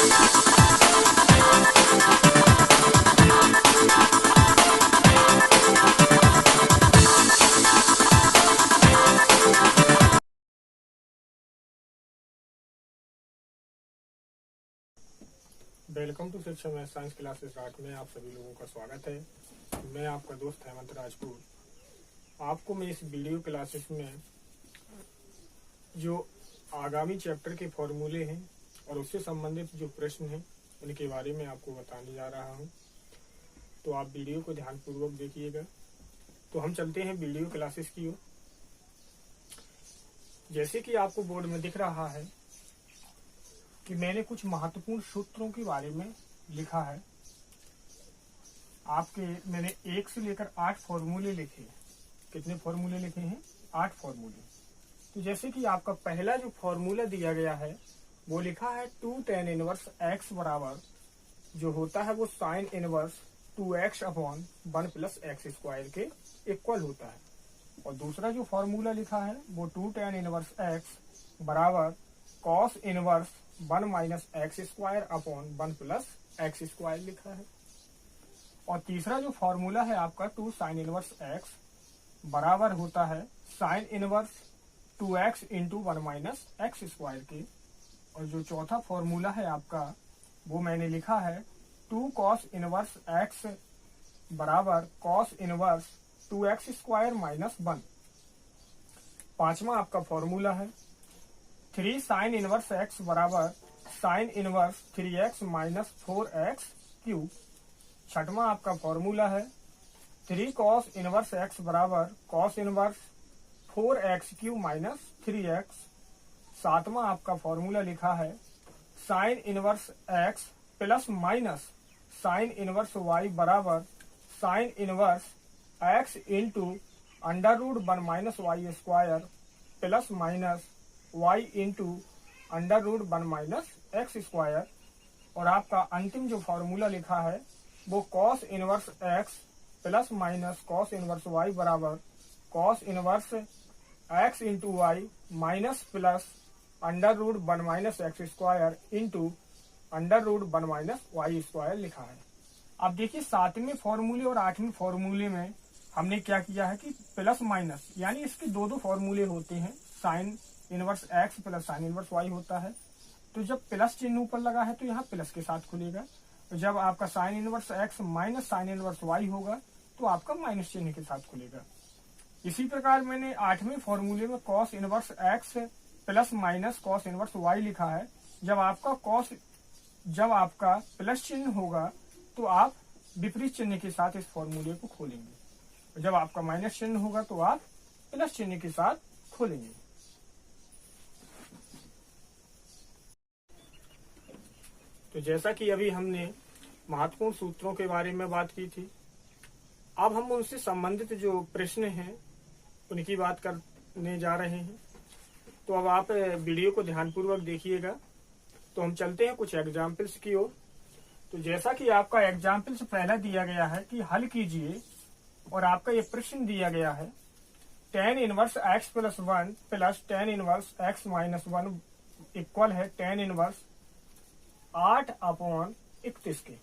Welcome to शिक्षा में science classes रात में आप सभी लोगों का स्वागत है। मैं आपका दोस्त हेमंत राजपूत। आपको मैं इस वीडियो क्लासेस में जो आगामी चैप्टर के फॉर्मूले हैं और उससे संबंधित जो प्रश्न हैं उनके बारे में आपको बताने जा रहा हूं, तो आप वीडियो को ध्यानपूर्वक देखिएगा। तो हम चलते हैं वीडियो क्लासेस की ओर। जैसे कि आपको बोर्ड में दिख रहा है कि मैंने कुछ महत्वपूर्ण सूत्रों के बारे में लिखा है। मैंने 1 से लेकर 8 फॉर्मूले लिखे। कितने फॉर्मूले लिखे हैं? 8 फॉर्मूले। तो जैसे कि आपका पहला जो फॉर्मूला दिया गया है वो लिखा है 2 tan इनवर्स x बराबर जो होता है वो sine inverse 2x upon 1 plus x square के इक्वल होता है। और दूसरा जो फॉर्मूला लिखा है वो 2 tan इनवर्स x बराबर cos inverse 1 minus x square upon 1 plus x square लिखा है। और तीसरा जो फॉर्मूला है आपका 2 साइन इनवर्स एक्स बराबर होता है sine inverse 2x into 1 minus x square के। और जो चौथा फॉर्मूला है आपका वो मैंने लिखा है 2 कॉस इनवर्स एक्स बराबर cos inverse 2x square minus 1। पांचवा आपका फॉर्मूला है 3 साइन इनवर्स एक्स बराबर sine inverse 3x minus 4x cube. छठवां आपका फॉर्मूला है 3 कॉस इनवर्स एक्स बराबर cos inverse 4x cube minus 3x। सातवां आपका फॉर्मूला लिखा है sine inverse x plus minus sine inverse y बराबर sine inverse x into under root 1 minus y square plus minus y into under root 1 minus x square. और आपका अंतिम जो formula लिखा है वो cos inverse x plus minus cos inverse y बराबर cos inverse x into y minus plus under root 1 minus x square into under root 1 minus y square लिखा है। अब देखिए 7वें फॉर्मूले और 8वें फॉर्मूले में हमने क्या किया है कि प्लस माइनस यानी इसके दो फॉर्मूले होते हैं। Sign inverse x plus sign inverse y होता है, तो जब प्लस चिन्ह ऊपर लगा है तो यहाँ प्लस के साथ खुलेगा। तो जब आपका sign inverse x minus sine inverse y होगा तो आपका माइनस चिन्ह के साथ खुलेगा। इसी प्रकार मैंने 8वें फॉर्मूले में cos inverse x plus minus cos inverse y लिखा है। जब आपका प्लस चिन्ह होगा तो आप विपरीत चिन्ह के साथ इस फॉर्मूले को खोलेंगे, जब आपका माइनस चिन्ह होगा तो आप प्लस चिन्ह के साथ खोलेंगे। तो जैसा कि अभी हमने महत्वपूर्ण सूत्रों के बारे में बात की थी, अब हम उनसे संबंधित जो प्रश्न हैं उनकी बात करने जा रहे हैं। तो अब आप वीडियो को ध्यानपूर्वक देखिएगा। तो हम चलते हैं कुछ एग्जाम्पल्स की ओर। तो जैसा कि आपका एग्जाम्पल्स पहला दिया गया है कि हल कीजिए, और आपका ये प्रश्न दिया गया है tan inverse x plus 1 plus tan inverse x minus 1 equal है tan इनवर्स 8 अपॉन 31 के।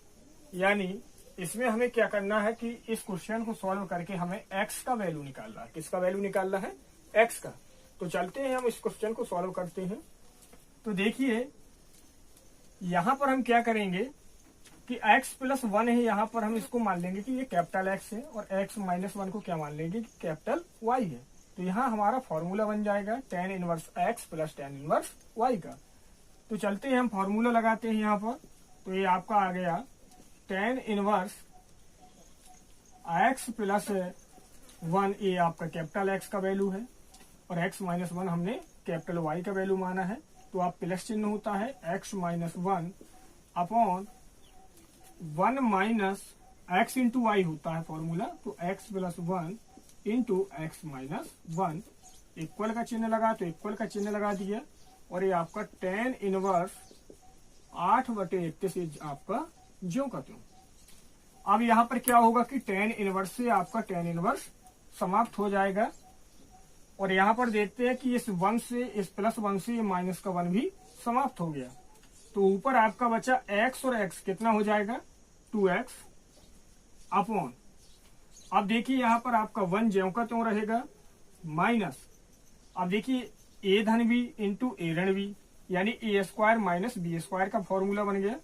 यानी इसमें हमें क्या करना है कि इस क्वेश्चन को सॉल्व करके हमें x का वैल्यू निकालना है। किसका वैल्यू निकालना है? x का। तो चलते हैं हम इस क्वेश्चन को सॉल्व करते हैं। तो देखिए यहां पर हम क्या करेंगे कि x प्लस 1 है, यहाँ पर हम इसको मान लेंगे कि ये कैपिटल X है, और x माइनस 1 को क्या मान लेंगे कि कैपिटल Y है। तो यहाँ हमारा फॉर्मूला बन जाएगा tan inverse x plus tan inverse y का। तो चलते हैं हम फॉर्मूला लगाते हैं यहाँ पर। तो ये आपका आ गया tan इनवर्स x प्लस 1, ये आपका कैपिटल X का वैल्यू है, और x माइनस 1 हमने कैपिटल Y का वैल्यू माना है। तो आप प्लस चिन्ह होता है x minus 1 upon 1 minus x into y होता है फॉर्मूला। तो x plus 1 into x minus 1 equal का चिन्ह लगा, तो इक्वल का चिन्ह लगा दिया, और ये आपका tan इनवर्स 8/31 आपका ज्यों का त्यों। अब यहाँ पर क्या होगा कि tan इनवर्स से आपका tan इनवर्स समाप्त हो जाएगा, और यहाँ पर देखते हैं कि इस 1 से, इस प्लस 1 से ये माइनस का 1 भी समाप्त हो गया। तो ऊपर आपका बचा x और x कितना हो जाएगा 2x अपॉन, अब देखिए यहाँ पर आपका 1 ज्यों का त्यों रहेगा माइनस, अब देखिए a धन b इंटू a ऋण b, यानी a square minus B square का फॉर्मूला बन गया।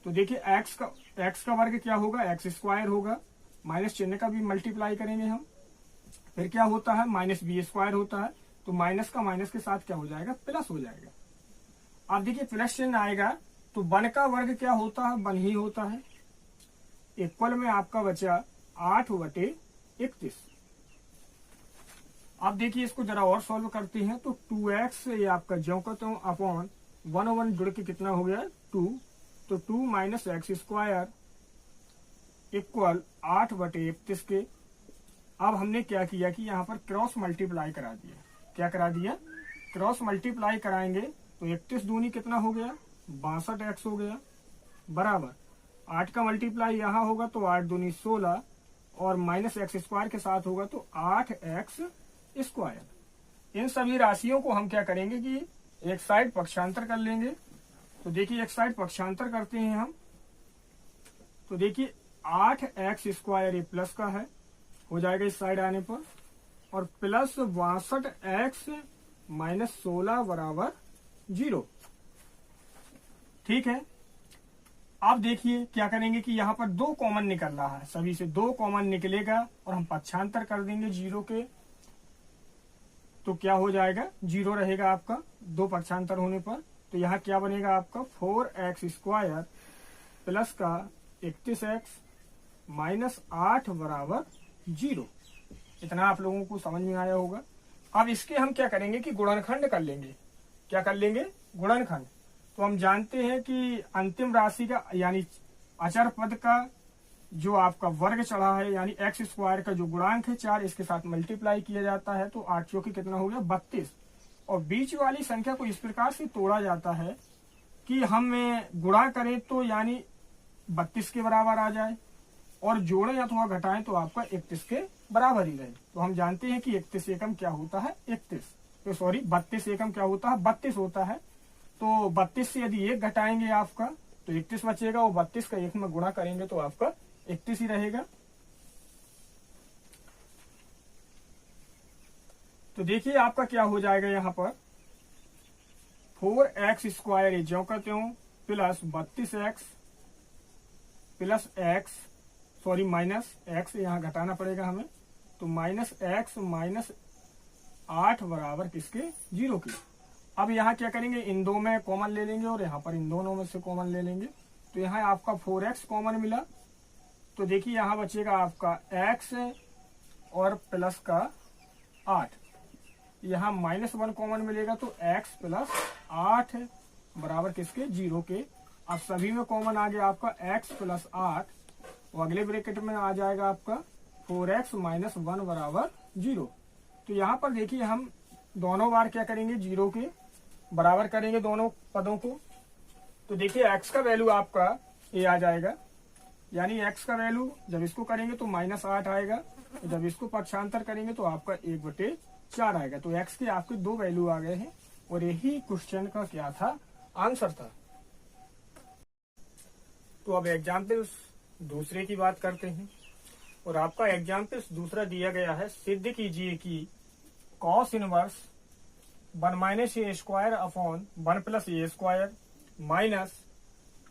तो देखिए x का वर्ग क्या होगा x स्क्वायर होगा, माइनस चिन्ह का भी मल्टीप्लाई करेंगे हम, फिर क्या होता है माइनस बी स्क्वायर होता है, तो माइनस का माइनस के साथ क्या हो जाएगा प्लस हो जाएगा। अब देखिए प्लस चिन्ह आएगा तो 1 का वर्ग क्या होता है 1 ही होता है, इक्वल में आपका बचा 8/31। अब देखिए इसको जरा और सॉल्व करते हैं, तो 2x ये आपका ज्यों का त्यों अपॉन 1 और 1 जुड़ के कितना हो गया 2, तो 2 माइनस एक्स स्क्वायर इक्वल 8/31 के। अब हमने क्या किया कि यहाँ पर क्रॉस मल्टीप्लाई करा दिया, क्या करा दिया क्रॉस मल्टीप्लाई कराएंगे, तो 31 दूनी कितना हो गया 62x हो गया, बराबर 8 का मल्टीप्लाई यहाँ होगा तो 8 दूनी 16 और माइनस एक्स स्क्वायर के साथ होगा तो 8x स्क्वायर। इन सभी राशियों को हम क्या करेंगे कि एक साइड पक्षांतर कर लेंगे। तो देखिए एक साइड पक्षांतर करते हैं हम, तो देखिए 8x स्क्वायर ये प्लस का है हो जाएगा इस साइड आने पर, और प्लस 62x माइनस 16 बराबर 0। ठीक है, अब देखिए क्या करेंगे कि यहाँ पर 2 कॉमन निकल रहा है, सभी से 2 कॉमन निकलेगा और हम पक्षांतर कर देंगे 0 के, तो क्या हो जाएगा 0 रहेगा आपका 2 पक्षांतर होने पर। तो यहाँ क्या बनेगा आपका 4x स्क्वायर प्लस का 31x माइनस 8 बराबर 0। इतना आप लोगों को समझ में आया होगा। अब इसके हम क्या करेंगे कि गुणनखंड कर लेंगे, क्या कर लेंगे गुणनखंड। तो हम जानते हैं कि अंतिम राशि का यानी अचर पद का जो आपका वर्ग चढ़ा है यानी एक्स स्क्वायर का जो गुणांक है 4, इसके साथ मल्टीप्लाई किया जाता है, तो 8 चौके कितना हो गया 32। और बीच वाली संख्या को इस प्रकार से तोड़ा जाता है कि हम गुणा करें तो यानी 32 के बराबर आ जाए, और जोड़ें अथवा घटाएं तो आपका 31 के बराबर ही रहे। तो हम जानते हैं कि 31 एकम क्या होता है 31, तो सॉरी 32 एकम क्या होता है 32 होता है। तो 32 से यदि 1 घटाएंगे आपका तो 31 बचेगा, और 32 का 1 में गुणा करेंगे तो आपका 31 ही रहेगा। तो देखिए आपका क्या हो जाएगा यहाँ पर 4x स्क्वायर ज्यों का त्यों plus 32x plus x, sorry minus x यहाँ घटाना पड़ेगा हमें, तो माइनस x माइनस 8 बराबर किसके 0 के। अब यहाँ क्या करेंगे इन दो में कॉमन ले लेंगे और यहाँ पर इन दोनों में से कॉमन ले लेंगे, तो यहाँ आपका 4x कॉमन मिला, तो देखिए यहाँ बचेगा आपका x और प्लस का 8, यहाँ -1 कॉमन मिलेगा तो x प्लस 8 बराबर किसके 0 के। अब सभी में कॉमन आ गया आपका x प्लस 8, तो अगले ब्रैकेट में आ जाएगा आपका 4x माइनस 1 बराबर 0। तो यहाँ पर देखिए हम दोनों बार क्या करेंगे 0 के बराबर करेंगे दोनों पदों को। तो देखिए x का वैल्यू आपका ये आ जाएगा, यानी x का वैल्यू जब इसको करेंगे तो -8 आएगा, तो जब इसको पक्षांतर करेंगे तो आपका 1/4 आएगा। तो x के आपके 2 वैल्यू आ गए हैं, और यही क्वेश्चन का क्या था आंसर था। तो अब एग्जाम्पल्स दूसरे की बात करते हैं, और आपका एग्जाम्पल्स दूसरा दिया गया है, सिद्ध कीजिए कि cos inverse 1 minus A square upon 1 plus A square minus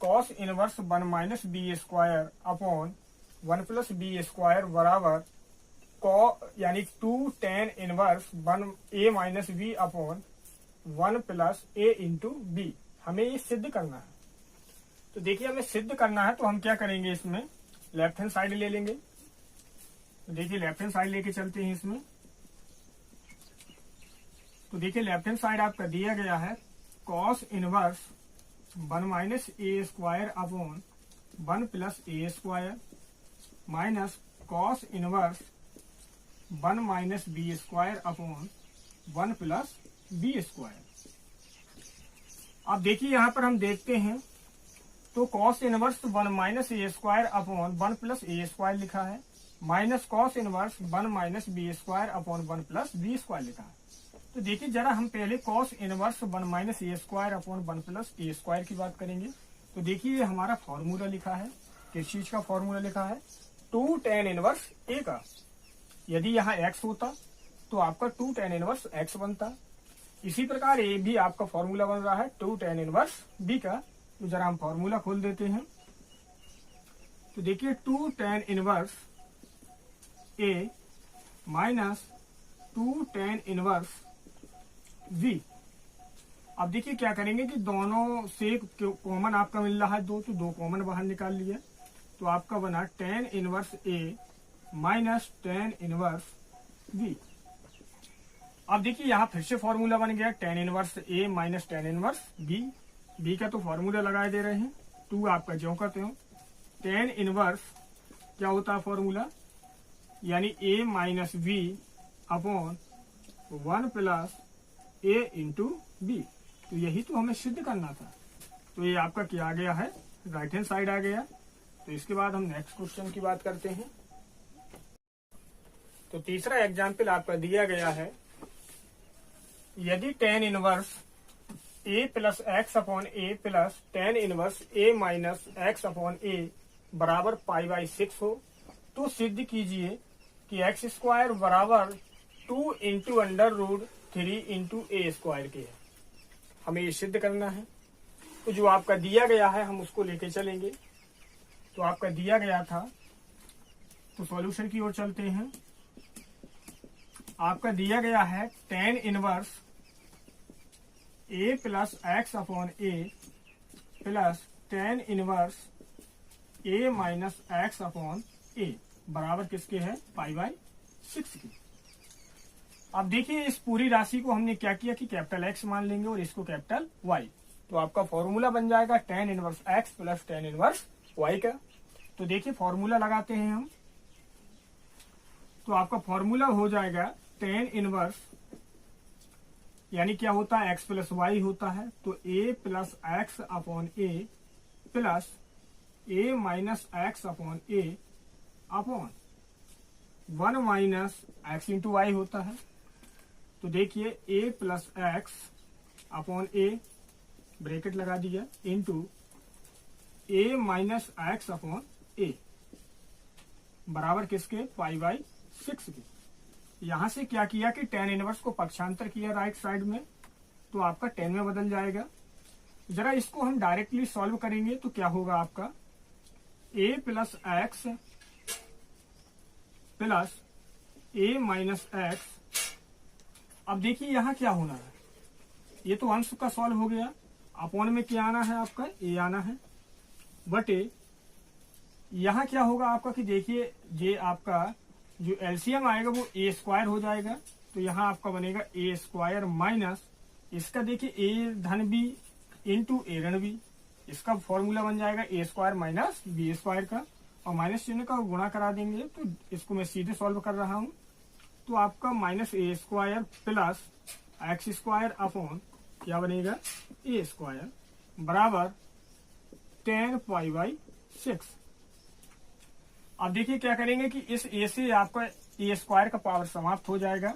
cos inverse 1 minus B square upon 1 plus B square बराबर यानी 2 tan inverse 1 A minus B upon 1 plus A into B. हमें ये सिद्ध करना है। तो देखिए हमें सिद्ध करना है, तो हम क्या करेंगे इसमें लेफ्ट हैंड साइड ले लेंगे। तो देखिए लेफ्ट हैंड साइड लेके चलते हैं इसमें। तो देखिए लेफ्ट हैंड साइड आपका दिया गया है cos inverse 1 minus A square upon 1 plus A square minus cos inverse 1 minus B square upon 1 plus B square. अब देखिए यहाँ पर हम देखते हैं तो cos inverse 1 minus A square upon 1 plus A square लिखा है, minus cos inverse 1 minus B square upon 1 plus B square लिखा है। तो देखिए जरा हम पहले cos inverse 1 minus A square upon 1 plus A square की बात करेंगे। तो देखिए हमारा फॉर्मूला लिखा है, किस चीज का फॉर्मूला लिखा है, 2 tan इनवर्स ए का। यदि यहाँ x होता तो आपका 2 tan इनवर्स x बनता। इसी प्रकार ए भी आपका फॉर्मूला बन रहा है 2 tan इनवर्स b का। तो जरा हम फॉर्मूला खोल देते हैं। तो देखिए 2 tan इनवर्स ए माइनस 2 tan इनवर्स v। अब देखिए क्या करेंगे कि दोनों से कॉमन आपका मिल रहा है 2, तो 2 कॉमन बाहर निकाल लिया। तो आपका बना tan inverse a minus tan inverse v। अब देखिए यहाँ फिर से फॉर्मूला बन गया tan inverse a minus tan inverse b का तो फॉर्मूला लगाए दे रहे हैं। 2 आपका ज्यों का त्यों। tan इनवर्स क्या होता है फॉर्मूला, यानी a minus v upon 1 plus a into b। तो यही तो हमें सिद्ध करना था। तो ये आपका क्या आ गया है, राइट हैंड साइड आ गया। तो इसके बाद हम नेक्स्ट क्वेश्चन की बात करते हैं। तो तीसरा एग्जाम्पल आपका दिया गया है, यदि tan inverse a plus x upon a plus tan inverse a minus x upon a बराबर π/6 हो, तो सिद्ध कीजिए कि एक्स स्क्वायर बराबर 2 इंटू अंडर रूट 3 इंटू ए स्क्वायर के है। हमें ये सिद्ध करना है। तो जो आपका दिया गया है हम उसको लेके चलेंगे। तो आपका दिया गया था, तो सॉल्यूशन की ओर चलते हैं। आपका दिया गया है tan inverse a plus x upon a plus tan inverse a minus x upon a बराबर किसके है, π/6 की। अब देखिए इस पूरी राशि को हमने क्या किया कि कैपिटल X मान लेंगे और इसको कैपिटल Y। तो आपका फॉर्मूला बन जाएगा tan inverse X plus tan inverse Y का। तो देखिए फॉर्मूला लगाते हैं हम। तो आपका फॉर्मूला हो जाएगा tan इनवर्स, यानी क्या होता है, x प्लस वाई होता है। तो a plus x upon a plus a minus x upon a upon 1 minus x into y होता है। तो देखिए a plus x upon a bracket लगा दिया into a minus x upon a बराबर किसके, π/6 के। यहां से क्या किया कि tan इनवर्स को पक्षांतर किया राइट साइड में, तो आपका 10 में बदल जाएगा। जरा इसको हम डायरेक्टली सॉल्व करेंगे तो क्या होगा आपका, a plus x plus a minus x. अब देखिए यहाँ क्या होना है, ये तो अंश का सॉल्व हो गया। अपॉन में क्या आना है आपका, a आना है बटे यहाँ क्या होगा आपका कि देखिए ये आपका जो एलसीएम आएगा वो a स्क्वायर हो जाएगा। तो यहाँ आपका बनेगा a स्क्वायर माइनस इसका देखिए a धन b इंटू a ऋण b। इसका फॉर्मूला बन जाएगा a square minus b square का, और माइनस चिन्ह का गुणा करा देंगे। तो इसको मैं सीधे सॉल्व कर रहा हूँ। तो आपका minus a square plus x square upon क्या बनेगा, a स्क्वायर बराबर 10 π/6। अब देखिए क्या करेंगे कि इस a से आपका a स्क्वायर का पावर समाप्त हो जाएगा,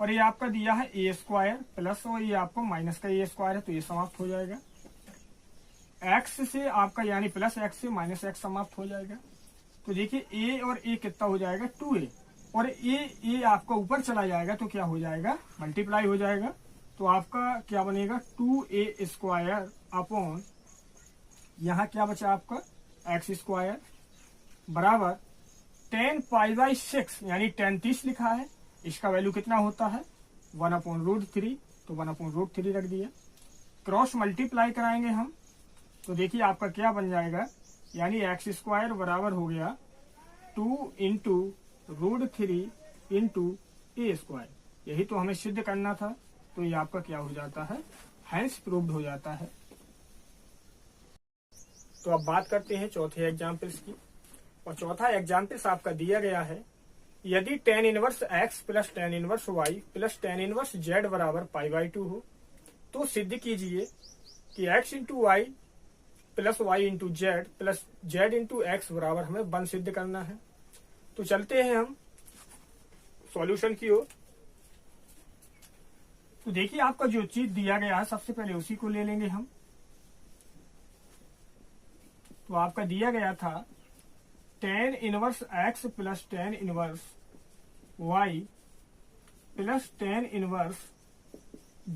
और ये आपका दिया है a स्क्वायर प्लस और ये आपको माइनस का a स्क्वायर है, तो ये समाप्त हो जाएगा। x से आपका यानी प्लस x से माइनस x समाप्त हो जाएगा। तो देखिए a और a कितना हो जाएगा, 2a, और a आपका ऊपर चला जाएगा तो क्या हो जाएगा, मल्टीप्लाई हो जाएगा। तो आपका क्या बनेगा, 2a स्क्वायर अपॉन यहाँ क्या बचा आपका x स्क्वायर बराबर 10 π/6, यानी 10 30 लिखा है। इसका वैल्यू कितना होता है, 1/√3। तो 1/√3 रख दिया। क्रॉस मल्टीप्लाई कराएंगे हम, तो देखिए आपका क्या बन जाएगा, यानी एक्स स्क्वायर बराबर हो गया 2 इंटू √3 इंटू ए स्क्वायर। यही तो हमें सिद्ध करना था। तो ये आपका क्या हो जाता है, हैंस प्रूव्ड हो जाता है। तो अब बात करते हैं चौथे एग्जाम्पल्स की। और चौथा एग्जाम्पल्स आपका दिया गया है, यदि tan inverse x plus tan inverse y plus tan inverse z बराबर π/2 हो, तो सिद्ध कीजिए कि x into y plus y into z plus z into x बराबर हमें 1 सिद्ध करना है। तो चलते हैं हम सॉल्यूशन की ओर। तो देखिए आपका जो चीज दिया गया है सबसे पहले उसी को ले लेंगे हम। तो आपका दिया गया था tan inverse x plus tan inverse y plus tan inverse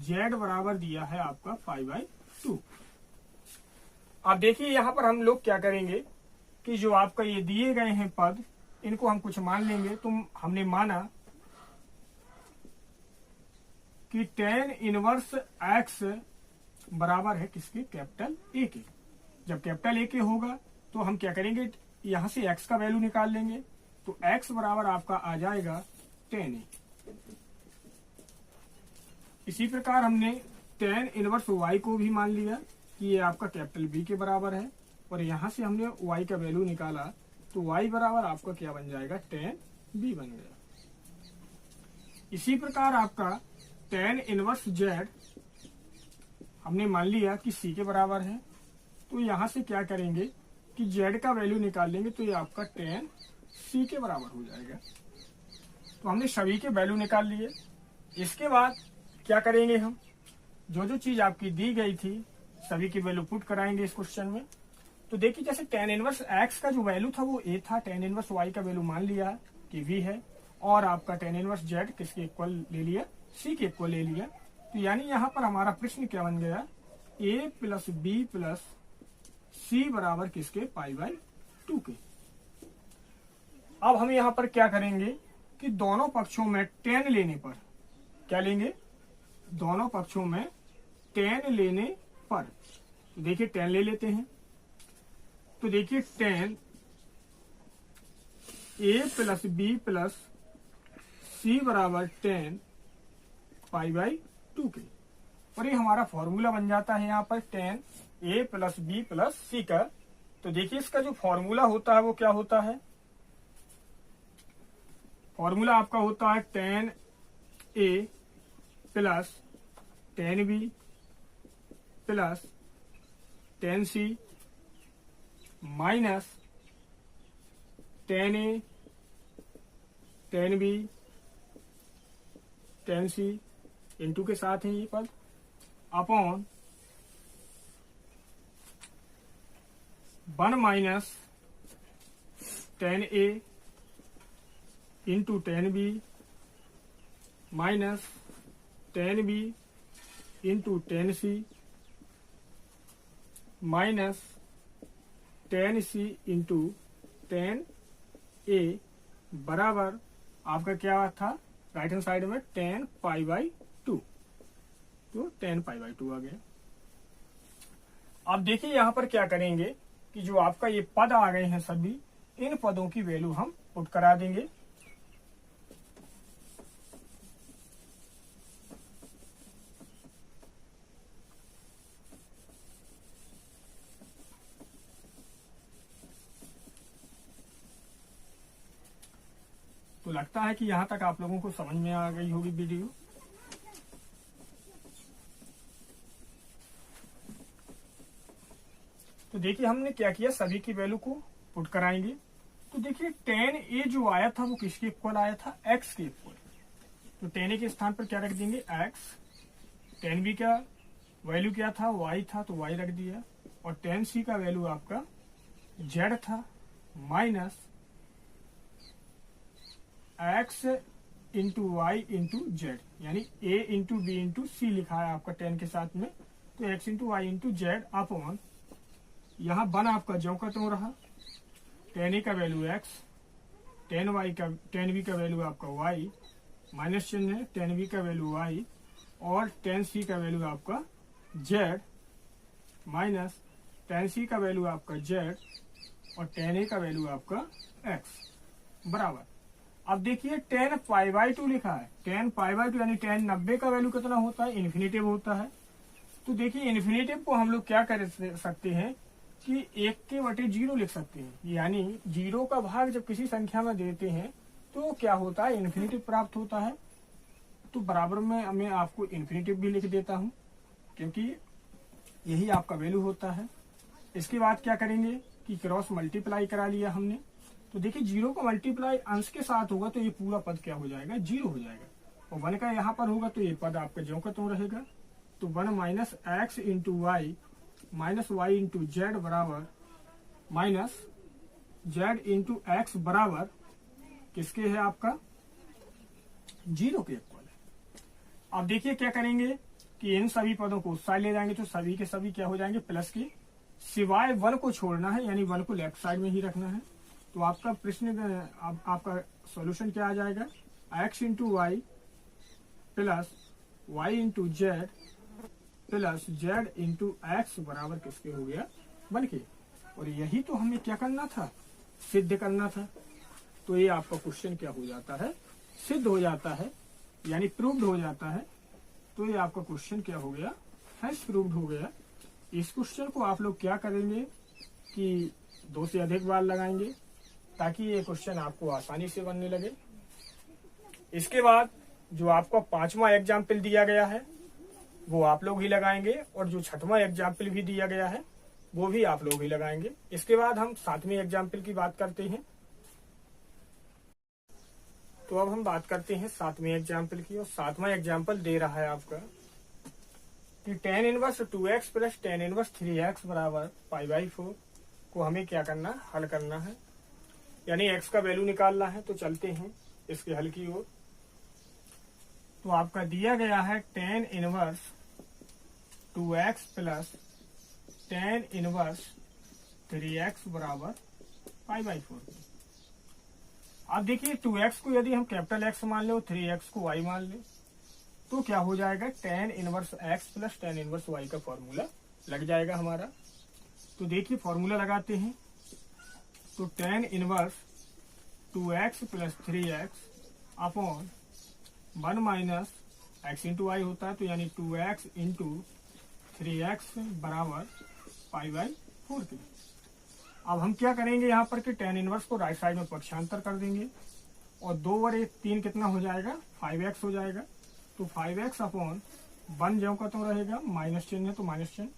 z बराबर दिया है आपका 5/2। अब देखिए यहां पर हम लोग क्या करेंगे कि जो आपका ये दिए गए हैं पद, इनको हम कुछ मान लेंगे। तो हमने माना कि tan इनवर्स x बराबर है किसके, कैपिटल A के। जब कैपिटल A के होगा तो हम क्या करेंगे, यहां से x का वैल्यू निकाल लेंगे। तो x बराबर आपका आ जाएगा tan A। इसी प्रकार हमने tan इनवर्स y को भी मान लिया कि ये आपका कैपिटल B के बराबर है, और यहां से हमने y का वैल्यू निकाला तो y बराबर आपका क्या बन जाएगा, tan B बन गया। इसी प्रकार आपका tan इनवर्स z हमने मान लिया कि c के बराबर है, तो यहां से क्या करेंगे कि z का वैल्यू निकाल लेंगे तो ये आपका tan c के बराबर हो जाएगा। तो हमने सभी के वैल्यू निकाल लिए। इसके बाद क्या करेंगे, हम जो जो चीज आपकी दी गई थी सभी की वैल्यू पुट कराएंगे इस क्वेश्चन में। तो देखिए जैसे tan इनवर्स x का जो वैल्यू था वो a था, tan इनवर्स y का वैल्यू मान लिया कि v है, और आपका tan इनवर्स z किसके इक्वल ले लिया, c के इक्वल ले लिया। तो यानी यहाँ पर हमारा प्रश्न क्या बन गया, a plus b plus c बराबर किसके, π/2 के। अब हम यहाँ पर क्या करेंगे कि दोनों पक्षों में tan लेने पर क्या लेंगे, दोनों पक्षों में tan लेने पर देखिए tan ले लेते हैं। तो देखिए tan a plus b plus c बराबर tan π/2 के, और ये हमारा फॉर्मूला बन जाता है यहाँ पर tan a plus b plus c का। तो देखिए इसका जो फॉर्मूला होता है वो क्या होता है, फॉर्मूला आपका होता है tan a plus tan b plus tan c minus tan a tan b tan c into के साथ है ये पद upon 1 minus tan a into tan b minus tan b into tan c minus tan c into tan a बराबर आपका क्या था, right hand side में tan π/2, तो tan π/2 आ गया। अब देखिए यहां पर क्या करेंगे कि जो आपका ये पद आ गए हैं सभी, इन पदों की वैल्यू हम पुट करा देंगे। तो लगता है कि यहां तक आप लोगों को समझ में आ गई होगी वीडियो। तो देखिए हमने क्या किया, सभी की वैल्यू को पुट कराएंगे। तो देखिए tan a जो आया था वो किसके इक्वल आया था, x के इक्वल। तो tan a के स्थान पर क्या रख देंगे, x। tan b का वैल्यू क्या था, y था, तो y रख दिया, और tan c का वैल्यू आपका z था, minus x into y into z, यानी a into b into c लिखा है आपका tan के साथ में। तो x into y into z upon, यहाँ 1 आपका ज्यों का त्यों रहा, tan a का वैल्यू x, tan b का वैल्यू आपका y, माइनस चिन्ह है, tan b का वैल्यू y, और tan c का वैल्यू आपका z, माइनस tan c का वैल्यू आपका z, और tan a का वैल्यू आपका x बराबर। अब देखिए tan π/2 लिखा है, tan π/2 यानी tan 90 का वैल्यू कितना होता है, इन्फिनेटिव होता है। तो देखिए इन्फिनेटिव को हम लोग क्या कर सकते हैं कि 1/0 लिख सकते हैं, यानी 0 का भाग जब किसी संख्या में देते हैं तो क्या होता है, इन्फिनेटिव प्राप्त होता है। तो बराबर में मैं आपको इन्फिनेटिव भी लिख देता हूं, क्योंकि यही आपका वैल्यू होता है। इसके बाद क्या करेंगे कि क्रॉस मल्टीप्लाई करा लिया हमने। तो देखिए 0 का मल्टीप्लाई अंश के साथ होगा तो ये पूरा पद क्या हो जाएगा, 0 हो जाएगा। और 1 का यहाँ पर होगा तो ये पद आपका ज्यों का त्यों रहेगा। तो 1 minus x into y minus y into z बराबर माइनस जेड इंटू एक्स बराबर किसके है आपका 0 के इक्वल है। अब देखिए क्या करेंगे कि इन सभी पदों को उस साइड ले जाएंगे तो सभी के सभी क्या हो जाएंगे प्लस के, सिवाय 1 को छोड़ना है, यानी 1 को लेफ्ट साइड में ही रखना है। तो आपका प्रश्न आपका सॉल्यूशन क्या आ जाएगा, x into y plus y into z plus z into x बराबर किसके हो गया 1 के। और यही तो हमें क्या करना था, सिद्ध करना था। तो ये आपका क्वेश्चन क्या हो जाता है, सिद्ध हो जाता है, यानी प्रूव्ड हो जाता है। तो ये आपका क्वेश्चन क्या हो गया, हैज प्रूव्ड हो गया। इस क्वेश्चन को आप लोग क्या करेंगे कि 2 से अधिक बार लगाएंगे ताकि ये क्वेश्चन आपको आसानी से बनने लगे। इसके बाद जो आपको 5वां एग्जाम्पल दिया गया है वो आप लोग ही लगाएंगे, और जो 6वां एग्जाम्पल भी दिया गया है वो भी आप लोग ही लगाएंगे। इसके बाद हम 7वें एग्जाम्पल की बात करते हैं। तो अब हम बात करते हैं 7वें एग्जाम्पल की, और 7वां एग्जाम्पल दे रहा है आपका कि tan inverse 2x plus tan inverse 3x बराबर π/4 को हमें क्या करना, हल करना है, यानी x का वैल्यू निकालना है। तो चलते हैं इसके हल की ओर। तो आपका दिया गया है tan inverse 2x plus tan inverse 3x बराबर π/4। अब देखिए 2x को यदि हम कैपिटल X मान ले और 3x को y मान ले तो क्या हो जाएगा, tan inverse x plus tan inverse y का फॉर्मूला लग जाएगा हमारा। तो देखिए फॉर्मूला लगाते हैं। तो tan inverse 2x plus 3x upon 1 minus x into y होता है, तो यानी 2x इंटू 3x बराबर π/4 के। अब हम क्या करेंगे यहाँ पर कि tan इनवर्स को राइट साइड में पक्षांतर कर देंगे, और 2 और 1 3 कितना हो जाएगा, 5x हो जाएगा। तो 5x अपॉन 1 ज्यों का तो रहेगा, माइनस चिन्ह है तो माइनस चिन्ह,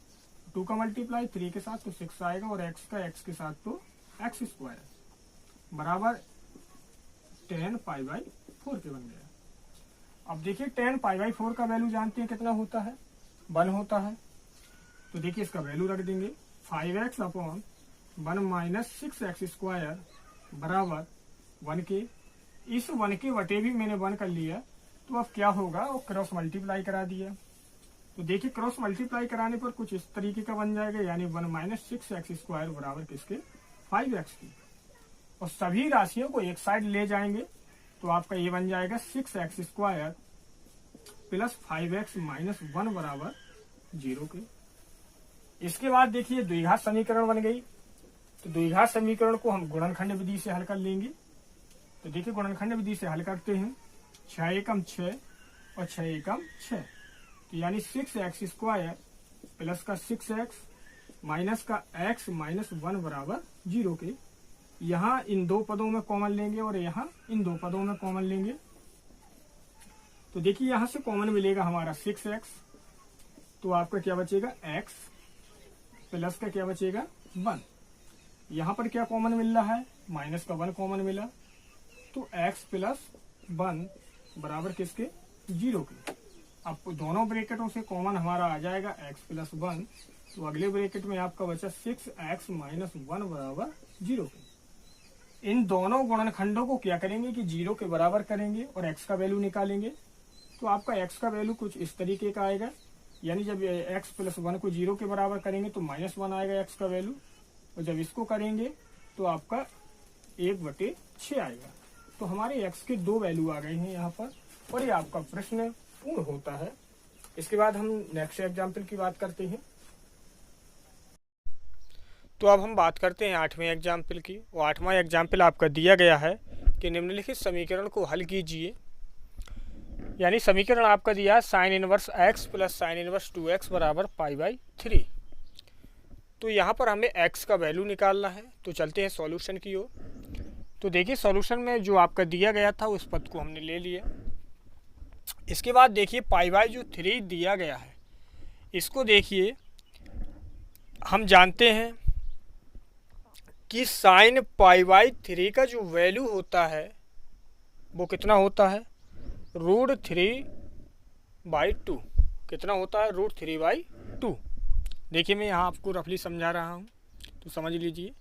2 का मल्टीप्लाई 3 के साथ तो 6 आएगा, और x का x के साथ तो x स्क्वायर बराबर tan π/4 के बन गया। अब देखिए tan π/4 का वैल्यू जानते हैं कितना होता है, 1 होता है। तो देखिए इसका वैल्यू रख देंगे 5x upon 1 minus 6x square बराबर 1 के। इस 1 के वटे भी मैंने 1 कर लिया, तो अब क्या होगा, वो क्रॉस मल्टीप्लाई करा दिया। तो देखिए क्रॉस मल्टीप्लाई कराने पर कुछ इस तरीके का बन जाएगा, यानी 1 माइनस 6x स्क्वायर बराबर किसके 5x की। और सभी राशियों को एक साइड ले जाएंगे तो आपका ये बन जाएगा 6x square plus 5x minus 1 बराबर 0 के। इसके बाद देखिए द्विघात समीकरण बन गई। तो द्विघात समीकरण को हम गुणनखंड विधि से हल कर लेंगे। तो देखिए गुणनखंड विधि से हल करते हैं, 6 एकम 6 और 6 एकम 6, तो यानी 6x स्क्वायर प्लस का 6x माइनस का x माइनस 1 बराबर 0 के। यहाँ इन 2 पदों में कॉमन लेंगे और यहाँ इन 2 पदों में कॉमन लेंगे। तो देखिए यहाँ से कॉमन मिलेगा हमारा 6x, तो आपका क्या बचेगा x प्लस का क्या बचेगा 1। यहाँ पर क्या कॉमन मिल रहा है, माइनस का 1 कॉमन मिला, तो x प्लस 1 बराबर किसके 0 के। अब दोनों ब्रैकेटों से कॉमन हमारा आ जाएगा x प्लस 1, तो अगले ब्रैकेट में आपका बचा 6x माइनस 1 बराबर 0 के। इन दोनों गुणनखंडों को क्या करेंगे कि 0 के बराबर करेंगे और x का वैल्यू निकालेंगे। तो आपका x का वैल्यू कुछ इस तरीके का आएगा, यानी जब x प्लस 1 को 0 के बराबर करेंगे तो माइनस 1 आएगा x का वैल्यू, और जब इसको करेंगे तो आपका 1/6 आएगा। तो हमारे x के 2 वैल्यू आ गए हैं यहाँ पर, और ये आपका प्रश्न पूर्ण होता है। इसके बाद हम नेक्स्ट एग्जाम्पल की बात करते हैं। तो अब हम बात करते हैं 8वें एग्जाम्पल की, और 8वां एग्जाम्पल आपका दिया गया है कि निम्नलिखित समीकरण को हल कीजिए। यानी समीकरण आपका दिया है sine inverse x plus sine inverse 2x बराबर π/3। तो यहाँ पर हमें x का वैल्यू निकालना है। तो चलते हैं सॉल्यूशन की ओर। तो देखिए सॉल्यूशन में जो आपका दिया गया था उस पद को हमने ले लिया। इसके बाद देखिए जो 3 दिया गया है, इसको देखिए हम जानते हैं कि साइन π/3 का जो वैल्यू होता है वो कितना होता है, √3/2 कितना होता है, √3/2। देखिए मैं यहाँ आपको रफली समझा रहा हूँ तो समझ लीजिए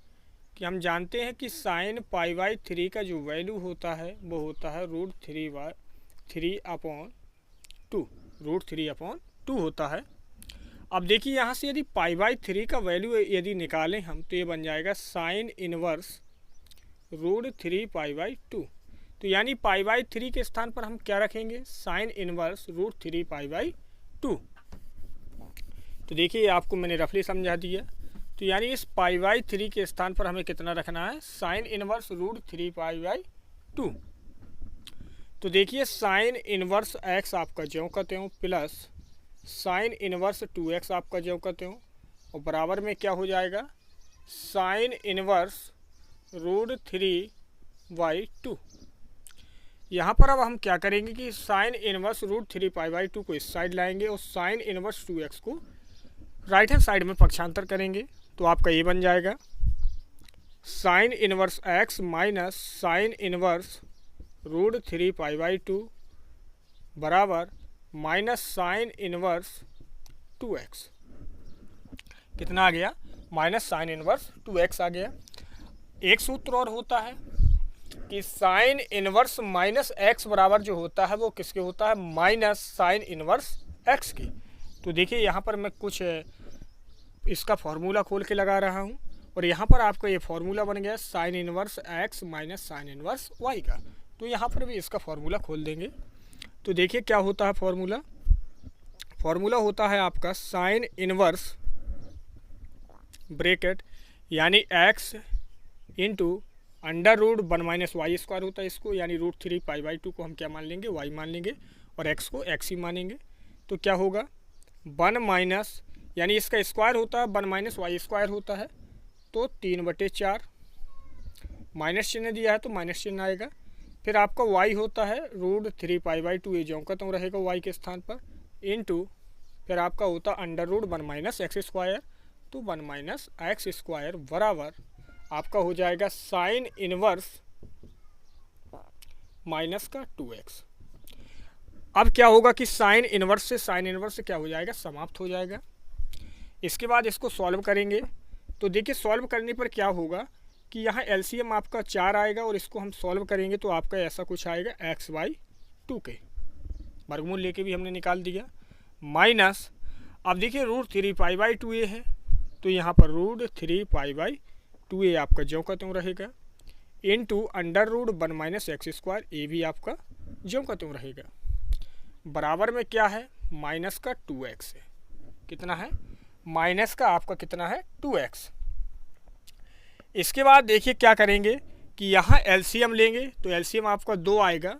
कि हम जानते हैं कि साइन π/3 का जो वैल्यू होता है वो होता है √3/2 होता है। अब देखिए यहाँ से यदि π/3 का वैल्यू यदि निकालें हम तो ये बन जाएगा साइन इनवर्स √3π/2। तो यानी π/3 के स्थान पर हम क्या रखेंगे, साइन इनवर्स √3π/2। तो देखिए आपको मैंने रफली समझा दिया। तो यानी इस π/3 के स्थान पर हमें कितना रखना है, साइन इनवर्स √3π/2। तो देखिए साइन इनवर्स x आपका ज्यों का त्यों प्लस साइन इनवर्स 2x आपका ज्यों का त्यों और बराबर में क्या हो जाएगा, साइन इनवर्स √3/2। यहाँ पर अब हम क्या करेंगे कि साइन इनवर्स √3π/2 को इस साइड लाएंगे और साइन इनवर्स 2x को राइट हैंड साइड में पक्षांतर करेंगे। तो आपका ये बन जाएगा sine inverse x minus sine inverse √3π/2 बराबर माइनस साइन इनवर्स 2x। कितना आ गया, माइनस साइन इनवर्स 2x आ गया। एक सूत्र और होता है कि साइन इनवर्स माइनस x बराबर जो होता है वो किसके होता है, माइनस साइन इनवर्स x के। तो देखिए यहाँ पर मैं कुछ इसका फॉर्मूला खोल के लगा रहा हूँ और यहाँ पर आपका ये फॉर्मूला बन गया sign inverse x minus sine inverse y का। तो यहाँ पर भी इसका फॉर्मूला खोल देंगे। तो देखिए क्या होता है फॉर्मूला होता है आपका साइन इनवर्स ब्रैकेट यानी x इंटू √1 - y² होता है इसको, यानी √3π/2 को हम क्या मान लेंगे, y मान लेंगे और x को x ही मानेंगे। तो क्या होगा 1 माइनस, यानी इसका स्क्वायर होता है 1 - y² होता है तो 3/4, माइनस चिन्ह दिया है तो माइनस चिन्ह आएगा। फिर आपका y होता है √3π/2, ये ज्यों का त्यों रहेगा y के स्थान पर, इंटू फिर आपका होता √1 - x² तो 1 - x² बराबर आपका हो जाएगा साइन इनवर्स माइनस का 2x। अब क्या होगा कि साइन इनवर्स से क्या हो जाएगा, समाप्त हो जाएगा। इसके बाद इसको सॉल्व करेंगे तो देखिए सॉल्व करने पर क्या होगा कि यहाँ एलसीएम आपका 4 आएगा और इसको हम सॉल्व करेंगे तो आपका ऐसा कुछ आएगा x/2 के वर्गमूल लेके भी हमने निकाल दिया, माइनस अब देखिए √3π/2 ये है तो यहाँ पर √3π/2 ये आपका ज्यों का त्यों रहेगा, इंटू √1 - x², ये भी आपका ज्यों का त्यों रहेगा, बराबर में क्या है, माइनस का 2x है। कितना है, माइनस का आपका कितना है 2x। इसके बाद देखिए क्या करेंगे कि यहाँ एलसीएम लेंगे तो एलसीएम आपका 2 आएगा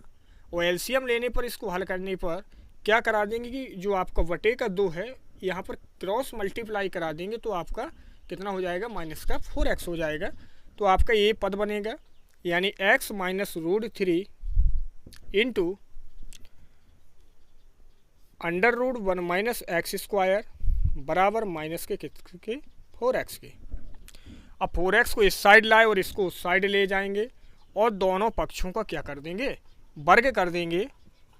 और एलसीएम लेने पर इसको हल करने पर क्या करा देंगे कि जो आपका वटे का 2 है यहाँ पर क्रॉस मल्टीप्लाई करा देंगे तो आपका कितना हो जाएगा, माइनस का 4x हो जाएगा। तो आपका ये पद बनेगा यानी x माइनस √3 इंटू √1 - x² बराबर माइनस के 4x के। अब 4x को इस साइड लाए और इसको उस साइड ले जाएंगे और दोनों पक्षों का क्या कर देंगे, वर्ग कर देंगे।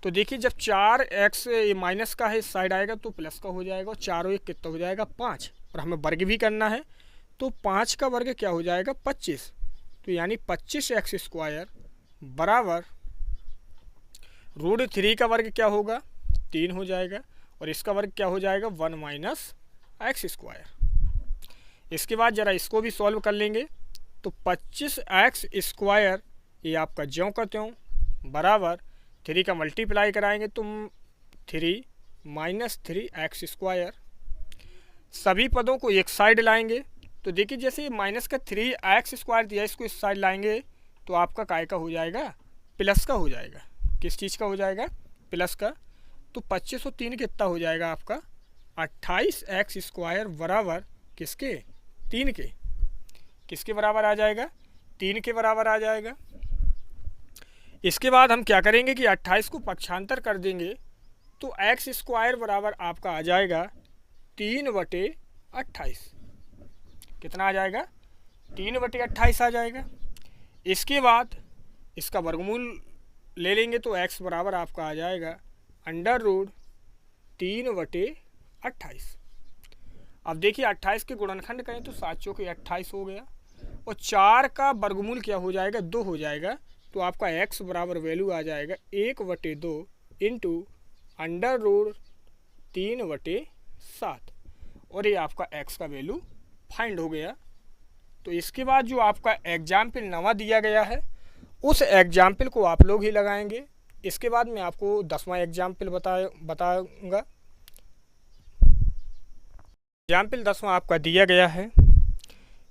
तो देखिए जब 4x माइनस का है इस साइड आएगा तो प्लस का हो जाएगा और 4 और 1 कितना हो जाएगा 5, और हमें वर्ग भी करना है तो 5 का वर्ग क्या हो जाएगा 25। तो यानी 25x² बराबर √3 का वर्ग क्या होगा 3 हो जाएगा और इसका वर्ग क्या हो जाएगा 1 - x²। इसके बाद ज़रा इसको भी सॉल्व कर लेंगे तो 25x² ये आपका ज्यों का त्यों बराबर 3 का मल्टीप्लाई कराएंगे तो 3 - 3x²। सभी पदों को एक साइड लाएंगे तो देखिए जैसे माइनस का 3x² दिया इसको इस साइड लाएंगे तो आपका काय का हो जाएगा, प्लस का हो जाएगा। किस चीज़ का हो जाएगा, प्लस का। तो 25 और 3 कितना हो जाएगा आपका 28x² बराबर किसके, 3 के। किसके बराबर आ जाएगा, 3 के बराबर आ जाएगा। इसके बाद हम क्या करेंगे कि 28 को पक्षांतर कर देंगे तो x² बराबर आपका आ जाएगा 3/28। कितना आ जाएगा, 3/28 आ जाएगा। इसके बाद इसका वर्गमूल ले लेंगे तो x बराबर आपका आ जाएगा अंडर रूट 3/28। अब देखिए 28 के गुणनखंड करें तो 7 चौके 28 हो गया, और 4 का वर्गमूल क्या हो जाएगा, 2 हो जाएगा। तो आपका x बराबर वैल्यू आ जाएगा 1/2 इंटू अंडर रूट 3/7, और ये आपका x का वैल्यू फाइंड हो गया। तो इसके बाद जो आपका एग्जाम्पल नवा दिया गया है उस एग्जाम्पल को आप लोग ही लगाएंगे। इसके बाद मैं आपको 10वां एग्जाम्पल बताऊंगा। एग्जाम्पल 10वां आपका दिया गया है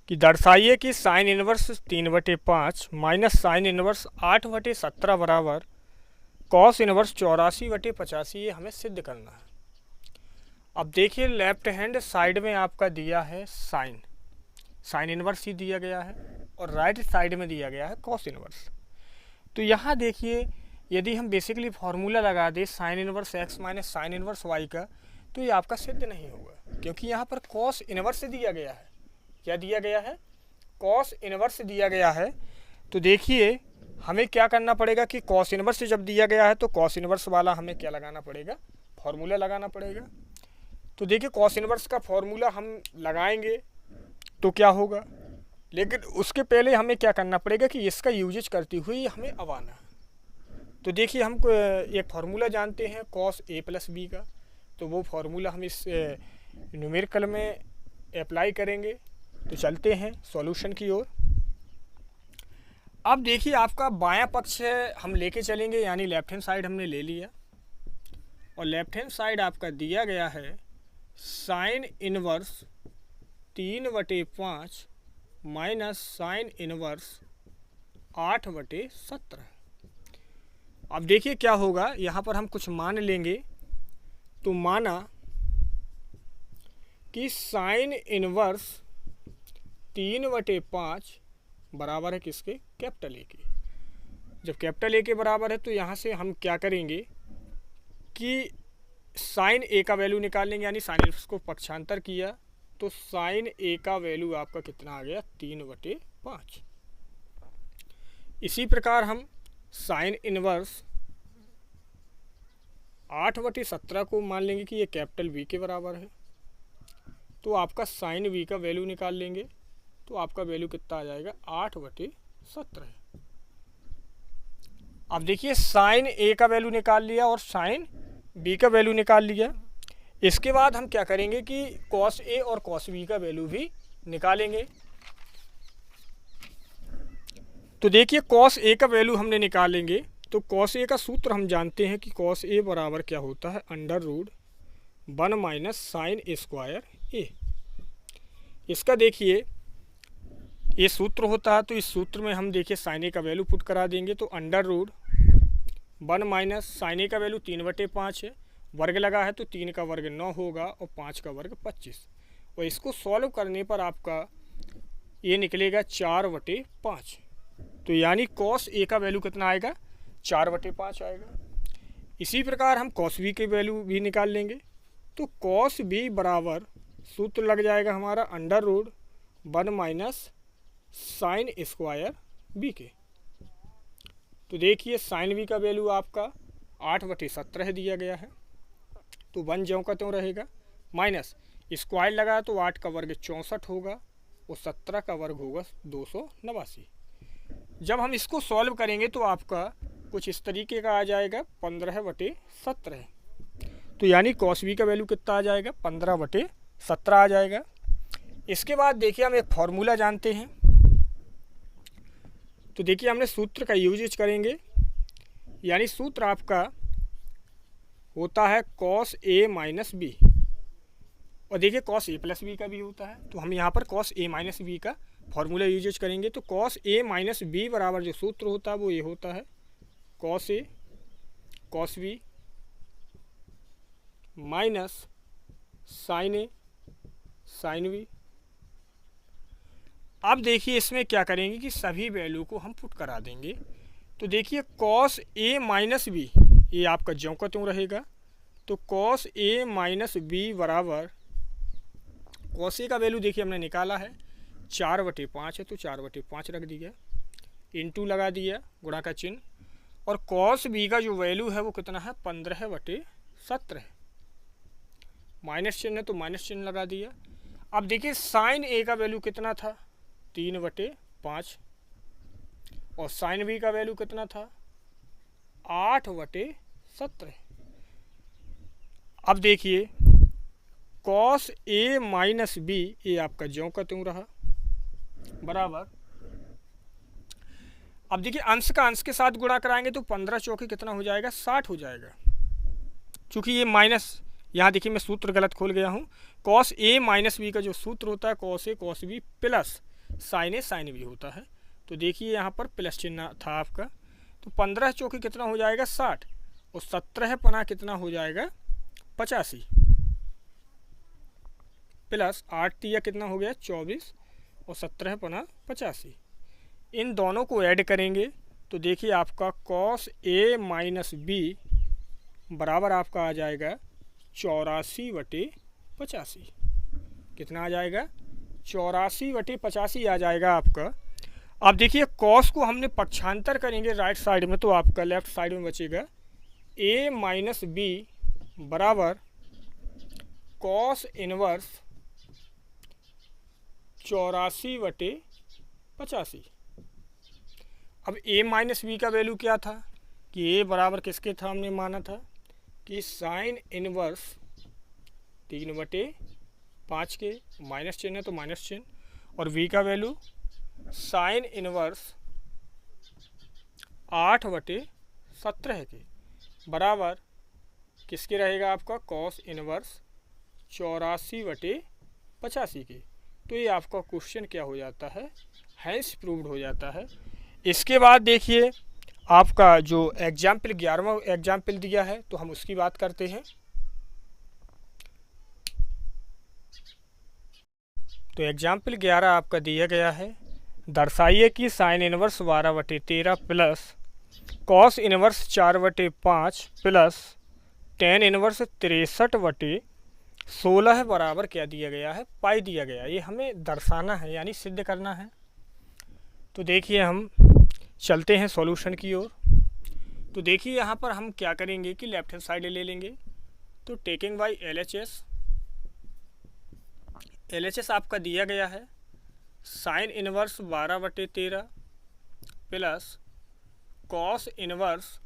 कि दर्शाइए कि sine inverse 3/5 minus sine inverse 8/17 बराबर कॉस इनवर्स 84/85। ये हमें सिद्ध करना है। अब देखिए लेफ्ट हैंड साइड में आपका दिया है साइन इनवर्स ही दिया गया है, और राइट साइड में दिया गया है कॉस इनवर्स। तो यहाँ देखिए यदि हम बेसिकली फार्मूला लगा दें sign inverse x minus sine inverse y का, तो ये आपका सिद्ध नहीं होगा, क्योंकि यहाँ पर कॉस इनवर्स दिया गया है। क्या दिया गया है? कॉस इनवर्स दिया गया है। तो देखिए हमें क्या करना पड़ेगा कि कॉस इनवर्स जब दिया गया है तो कॉस इनवर्स वाला हमें क्या लगाना पड़ेगा, फार्मूला लगाना पड़ेगा। तो देखिए कॉस इनवर्स का फार्मूला हम लगाएंगे तो क्या होगा, लेकिन उसके पहले हमें क्या करना पड़ेगा कि इसका यूजेज करते हुए हमें अब आना है। तो देखिए हम एक फार्मूला जानते हैं कॉस a प्लस बी का, तो वो फार्मूला हम इस न्यूमेरिकल में अप्लाई करेंगे। तो चलते हैं सॉल्यूशन की ओर। अब देखिए आपका बायां पक्ष हम लेके चलेंगे, यानी लेफ्ट हैंड साइड हमने ले लिया, और लेफ्ट हैंड साइड आपका दिया गया है sine inverse 3/5 minus sine inverse 8/17। अब देखिए क्या होगा, यहाँ पर हम कुछ मान लेंगे। तो माना कि साइन इनवर्स 3/5 बराबर है किसके, कैपिटल ए के। जब कैपिटल ए के बराबर है तो यहाँ से हम क्या करेंगे कि साइन ए का वैल्यू निकाल लेंगे, यानी साइन इनवर्स को पक्षांतर किया तो साइन ए का वैल्यू आपका कितना आ गया, 3/5। इसी प्रकार हम साइन इनवर्स 8/17 को मान लेंगे कि ये कैपिटल वी के बराबर है, तो आपका साइन वी का वैल्यू निकाल लेंगे तो आपका वैल्यू कितना आ जाएगा, 8/17। अब देखिए साइन ए का वैल्यू निकाल लिया और साइन बी का वैल्यू निकाल लिया। इसके बाद हम क्या करेंगे कि कॉस ए और कॉस बी का वैल्यू भी निकालेंगे। तो देखिए कॉस ए का वैल्यू हमने निकालेंगे, तो कॉस ए का सूत्र हम जानते हैं कि कॉस ए बराबर क्या होता है, under root 1 minus sine square A. इसका देखिए ये सूत्र होता है, तो इस सूत्र में हम देखिए साइन ए का वैल्यू पुट करा देंगे, तो अंडर रूट 1 माइनस साइन ए का वैल्यू 3/5 है, वर्ग लगा है तो 3 का वर्ग 9 होगा और 5 का वर्ग 25, और इसको सॉल्व करने पर आपका ये निकलेगा 4/5। तो यानी कॉस ए का वैल्यू कितना आएगा, 4/5 आएगा। इसी प्रकार हम कॉस बी के वैल्यू भी निकाल लेंगे, तो कॉस बी बराबर सूत्र लग जाएगा हमारा under root 1 minus sine square b के। तो देखिए साइन बी का वैल्यू आपका 8/17 दिया गया है, तो 1 ज्यों का त्यों रहेगा, माइनस स्क्वायर लगा तो 8 का वर्ग 64 होगा और 17 का वर्ग होगा 289। जब हम इसको सॉल्व करेंगे तो आपका कुछ इस तरीके का आ जाएगा 15/17। तो यानी कॉस बी का वैल्यू कितना आ जाएगा, 15/17 आ जाएगा। इसके बाद देखिए हम एक फॉर्मूला जानते हैं, तो देखिए हमने सूत्र का यूजेज करेंगे, यानी सूत्र आपका होता है कॉस ए माइनस बी, और देखिए कॉस ए प्लस बी का भी होता है, तो हम यहाँ पर कॉस ए माइनस बी का फॉर्मूला यूजेज करेंगे। तो कॉस ए माइनस बी बराबर जो सूत्र होता है वो ये होता है cos A cos B minus sign A sine B. अब देखिए इसमें क्या करेंगे कि सभी वैल्यू को हम पुट करा देंगे। तो देखिए कॉस ए माइनस बी ये आपका ज्यों का त्यों रहेगा, तो कॉस ए माइनस बी बराबर कॉस ए का वैल्यू देखिए हमने निकाला है 4/5 है, तो 4/5 रख दिया, इंटू लगा दिया गुणा का चिन्ह, और कॉस बी का जो वैल्यू है वो कितना है 15/17। माइनस चिन्ह है तो माइनस चिन्ह लगा दिया। अब देखिए साइन ए का वैल्यू कितना था 3/5 और साइन बी का वैल्यू कितना था 8/17। अब देखिए कॉस ए माइनस बी ये आपका ज्यों का त्यों रहा बराबर। अब देखिए अंश का अंश के साथ गुणा कराएंगे तो 15 चौके कितना हो जाएगा 60 हो जाएगा। चूंकि ये माइनस, यहाँ देखिए मैं सूत्र गलत खोल गया हूँ। कॉस ए माइनस बी का जो सूत्र होता है cos A cos B plus sign A sine B होता है। तो देखिए यहाँ पर प्लस चिन्ह था आपका, तो 15 चौके कितना हो जाएगा 60 और 17 पना कितना हो जाएगा 85 प्लस 8 तिया कितना हो गया 24 और 17 पना 85। इन दोनों को ऐड करेंगे तो देखिए आपका कॉस ए माइनस बी बराबर आपका आ जाएगा 84/85। कितना आ जाएगा 84/85 आ जाएगा आपका। अब देखिए कॉस को हमने पक्षांतर करेंगे राइट साइड में तो आपका लेफ्ट साइड में बचेगा ए माइनस बी बराबर कॉस इनवर्स 84/85। अब a माइनस बी का वैल्यू क्या था कि a बराबर किसके था, हमने माना था कि साइन इनवर्स 3/5 के, माइनस चिन्ह है तो माइनस चिन्ह, और v का वैल्यू साइन इनवर्स 8/17 के बराबर किसके रहेगा आपका कॉस इनवर्स 84/85 के। तो ये आपका क्वेश्चन क्या हो जाता है हैंस प्रूव्ड हो जाता है। इसके बाद देखिए आपका जो एग्जाम्पल 11वां एग्जाम्पल दिया है तो हम उसकी बात करते हैं। तो एग्जाम्पल 11 आपका दिया गया है, दर्शाइए कि sine inverse 12/13 plus cos inverse 4/5 plus tan inverse 63/16 बराबर क्या दिया गया है पाई दिया गया। ये हमें दर्शाना है यानी सिद्ध करना है। तो देखिए हम चलते हैं सॉल्यूशन की ओर। तो देखिए यहाँ पर हम क्या करेंगे कि लेफ्ट हैंड साइड ले लेंगे। तो टेकिंग बाय LHS आपका दिया गया है sine inverse 12/13 plus cos inverse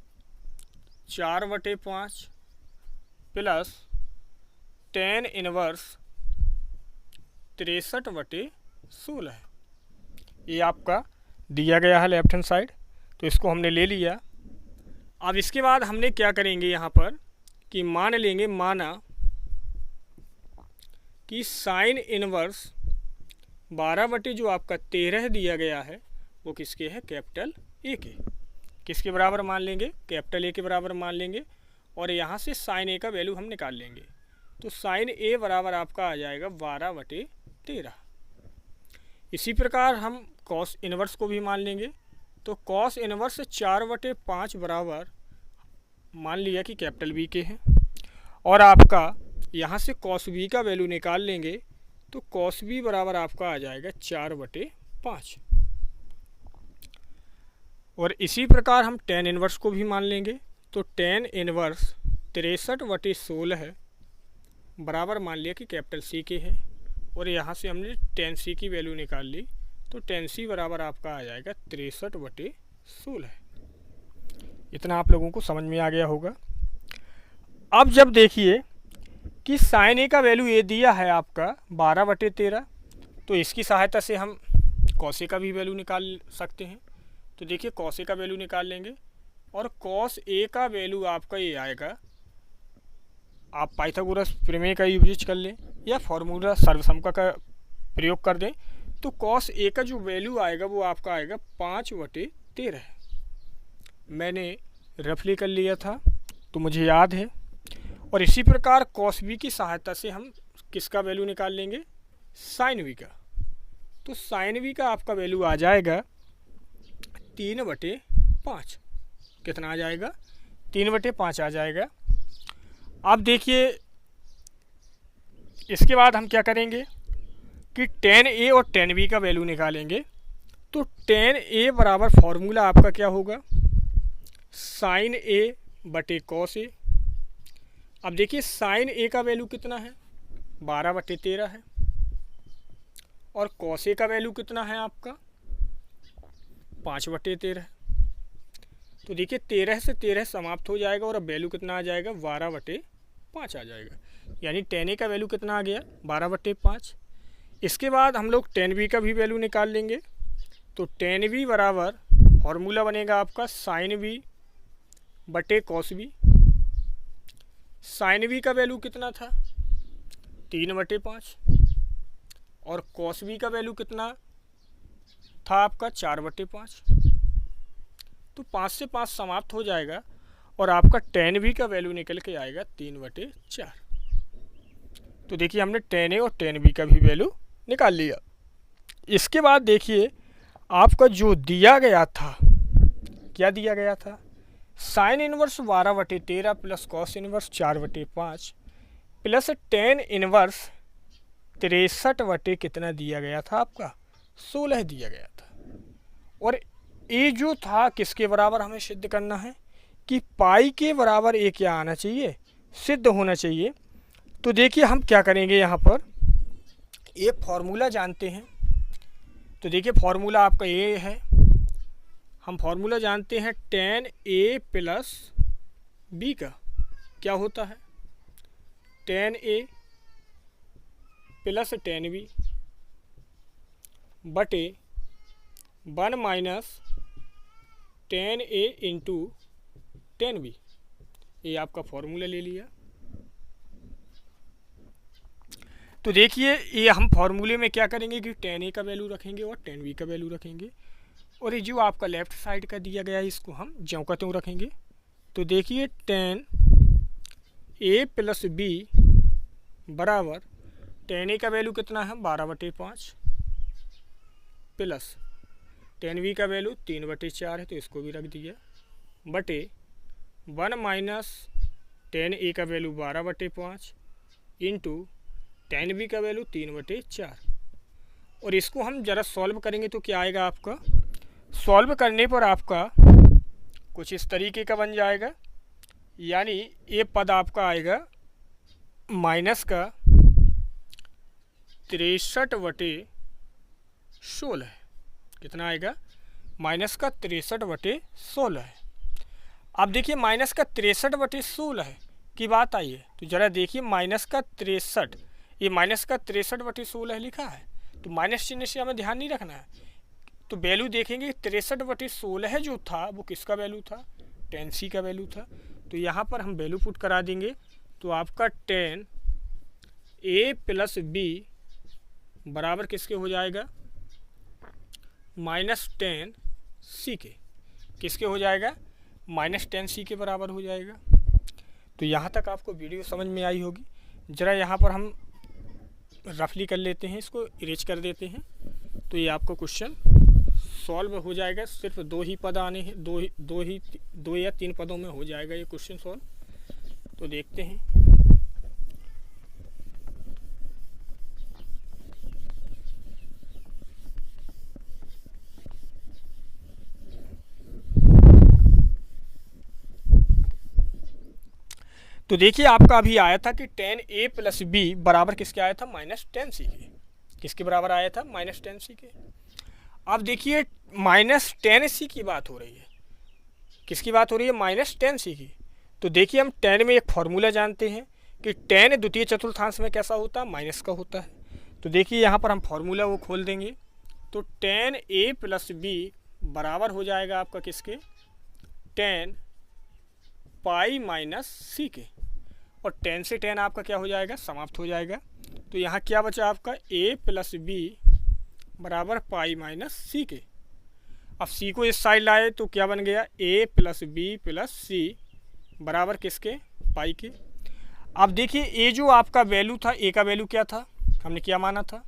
4/5 plus tan inverse 63/16 ये आपका दिया गया है लेफ्ट हैंड साइड। तो इसको हमने ले लिया। अब इसके बाद हमने क्या करेंगे यहाँ पर कि मान लेंगे, माना कि साइन इनवर्स 12 जो आपका 13 दिया गया है वो किसके है कैपिटल ए के। किसके बराबर मान लेंगे कैपिटल ए के बराबर मान लेंगे और यहाँ से साइन ए का वैल्यू हम निकाल लेंगे। तो साइन ए बराबर आपका आ जाएगा 12/13। इसी प्रकार हम कॉस इनवर्स को भी मान लेंगे। तो कॉस इनवर्स 4/5 बराबर मान लिया कि कैपिटल बी के हैं और आपका यहाँ से कॉस बी का वैल्यू निकाल लेंगे। तो कॉस बी बराबर आपका आ जाएगा 4/5 और इसी प्रकार हम टेन इनवर्स को भी मान लेंगे। तो टेन इनवर्स 63/16 बराबर मान लिया कि कैपिटल सी के है और यहाँ से हमने टेन सी की वैल्यू निकाल ली। तो टेन सी बराबर आपका आ जाएगा 63/16। इतना आप लोगों को समझ में आ गया होगा। अब जब देखिए कि साइन ए का वैल्यू ये दिया है आपका 12/13 तो इसकी सहायता से हम कॉस ए का भी वैल्यू निकाल सकते हैं। तो देखिए कॉस ए का वैल्यू निकाल लेंगे और कॉस ए का वैल्यू आपका ये आएगा, आप पाइथागोरस प्रमेय का यूज कर लें या फॉर्मूला सर्वसमता का प्रयोग कर दें। तो कॉस ए का जो वैल्यू आएगा वो आपका आएगा 5/13। मैंने रफली कर लिया था तो मुझे याद है। और इसी प्रकार कॉस बी की सहायता से हम किसका वैल्यू निकाल लेंगे साइन बी का। तो साइन बी का आपका वैल्यू आ जाएगा 3/5। कितना आ जाएगा 3/5 आ जाएगा। अब देखिए इसके बाद हम क्या करेंगे कि टेन ए और टेन बी का वैल्यू निकालेंगे। तो टेन ए बराबर फॉर्मूला आपका क्या होगा साइन ए बटे कॉस ए। अब देखिए साइन ए का वैल्यू कितना है, 12/13 है, और कॉस ए का वैल्यू कितना है आपका, 5/13 है। तो देखिए 13 से 13 समाप्त हो जाएगा और अब वैल्यू कितना आ जाएगा, 12/5 आ जाएगा। यानी tan a का वैल्यू कितना आ गया, 12/5। इसके बाद हम लोग tan b का भी वैल्यू निकाल लेंगे। तो tan b बराबर फॉर्मूला बनेगा आपका साइन b बटे कॉस b। साइन b का वैल्यू कितना था, 3/5, और कॉस b का वैल्यू कितना था आपका, 4/5। तो 5 से 5 समाप्त हो जाएगा और आपका tan b का वैल्यू निकल के आएगा 3/4। तो देखिए हमने tan a और tan b का भी वैल्यू निकाल लिया। इसके बाद देखिए आपका जो दिया गया था, क्या दिया गया था, sine inverse 12/13 plus cos inverse 4/5 plus tan inverse 63 कितना दिया गया था आपका, 16 दिया गया था। और ये जो था किसके बराबर हमें सिद्ध करना है कि पाई के बराबर ये क्या आना चाहिए, सिद्ध होना चाहिए। तो देखिए हम क्या करेंगे, यहाँ पर एक फॉर्मूला जानते हैं। तो देखिए फॉर्मूला आपका ये है, हम फॉर्मूला जानते हैं tan a प्लस b का क्या होता है, tan a plus tan b बटे 1 minus tan a into tan b। ये आपका फॉर्मूला ले लिया। तो देखिए ये हम फॉर्मूले में क्या करेंगे कि tan a का वैल्यू रखेंगे और tan b का वैल्यू रखेंगे, और ये जो आपका लेफ्ट साइड का दिया गया है इसको हम ज्यों का त्यों रखेंगे। तो देखिए tan a प्लस b बराबर tan a का वैल्यू कितना है, 12/5 प्लस tan b का वैल्यू 3/4 है, तो इसको भी रख दिया, बटे 1 माइनस tan a का वैल्यू 12/5 इंटू tan b का वैल्यू 3/4। और इसको हम ज़रा सॉल्व करेंगे तो क्या आएगा आपका, सॉल्व करने पर आपका कुछ इस तरीके का बन जाएगा। यानी ये पद आपका आएगा माइनस का 63/16, कितना आएगा, माइनस का 63/16 है। अब देखिए माइनस का 63/16 की बात आई है, तो ज़रा देखिए माइनस का 63, ये माइनस का 63/16 लिखा है, तो माइनस चिन्ह से हमें ध्यान नहीं रखना है। तो वैल्यू देखेंगे 63/16 जो था वो किसका वैल्यू था, tan c का वैल्यू था। तो यहाँ पर हम वैल्यू पुट करा देंगे, तो आपका tan a प्लस b बराबर किसके हो जाएगा, माइनस tan c के, किसके हो जाएगा, माइनस tan c के बराबर हो जाएगा। तो यहाँ तक आपको वीडियो समझ में आई होगी। ज़रा यहाँ पर हम रफली कर लेते हैं, इसको इरेज कर देते हैं, तो ये आपको क्वेश्चन सॉल्व हो जाएगा। सिर्फ 2 ही पद आने हैं, 2 या 3 पदों में हो जाएगा ये क्वेश्चन सॉल्व। तो देखते हैं। तो देखिए आपका अभी आया था कि tan a प्लस b बराबर किसके आया था, माइनस tan c के। किसके बराबर आया था, माइनस tan c के। अब देखिए माइनस tan c की बात हो रही है, किसकी बात हो रही है, माइनस tan c की। तो देखिए हम tan में एक फॉर्मूला जानते हैं कि tan द्वितीय चतुर्थांश में कैसा होता है, माइनस का होता है। तो देखिए यहाँ पर हम फॉर्मूला वो खोल देंगे, तो tan a प्लस b बराबर हो जाएगा आपका किसके, tan पाई माइनस c के, और tan से tan आपका क्या हो जाएगा, समाप्त हो जाएगा। तो यहाँ क्या बचा आपका, a प्लस b बराबर पाई माइनस c के। अब c को इस साइड लाए तो क्या बन गया, a plus b plus c बराबर किसके, पाई के। अब देखिए a जो आपका वैल्यू था, a का वैल्यू क्या था, हमने क्या माना था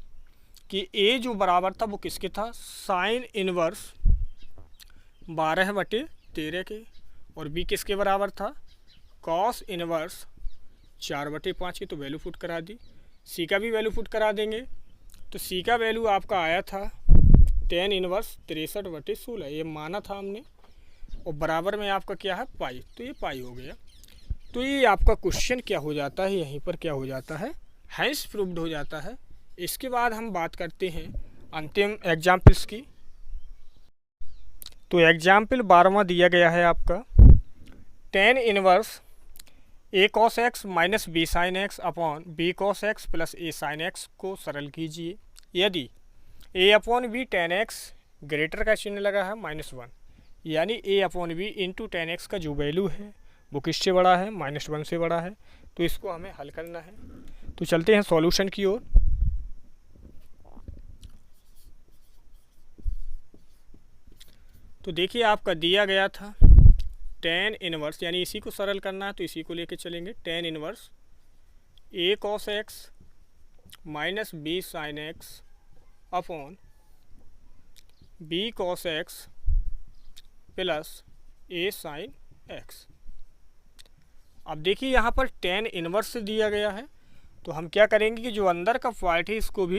कि a जो बराबर था वो किसके था, साइन इनवर्स 12/13 के, और b किसके बराबर था, कॉस इनवर्स 4/5 की। तो वैल्यू पुट करा दी, c का भी वैल्यू पुट करा देंगे। तो c का वैल्यू आपका आया था tan इनवर्स 63/16, ये माना था हमने। और बराबर में आपका क्या है पाई, तो ये पाई हो गया। तो ये आपका क्वेश्चन क्या हो जाता है, यहीं पर क्या हो जाता है, हैंस प्रूव्ड हो जाता है। इसके बाद हम बात करते हैं अंतिम एग्जाम्पल्स की। तो एग्जाम्पल 12वां दिया गया है आपका tan inverse a cos x minus b sine x upon b cos x plus a sine x को सरल कीजिए यदि a upon b tan x greater का चिन्ह लगा है -1, यानी a upon b into tan x का जो वैल्यू है वो किससे बड़ा है, -1 से बड़ा है। तो इसको हमें हल करना है। तो चलते हैं सॉल्यूशन की ओर। तो देखिए आपका दिया गया था tan इनवर्स, यानी इसी को सरल करना है तो इसी को लेके चलेंगे। tan inverse a cos x minus b sine x upon b cos x plus a sine x। अब देखिए यहाँ पर tan इनवर्स दिया गया है, तो हम क्या करेंगे कि जो अंदर का पार्ट है इसको भी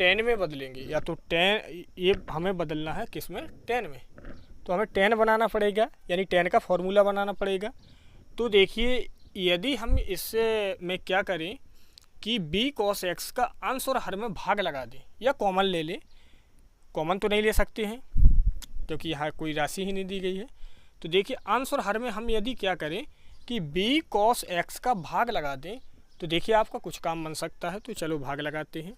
tan में बदलेंगे, या तो tan ये हमें बदलना है किस में, tan में। तो हमें tan बनाना पड़ेगा, यानी tan का फॉर्मूला बनाना पड़ेगा। तो देखिए यदि हम इससे में क्या करें कि b cos x का अंश और हर में भाग लगा दें, या कॉमन ले लें। कॉमन तो नहीं ले सकते हैं क्योंकि यहाँ कोई राशि ही नहीं दी गई है। तो देखिए अंश और हर में हम यदि क्या करें कि b cos x का भाग लगा दें, तो देखिए आपका कुछ काम बन सकता है। तो चलो भाग लगाते हैं।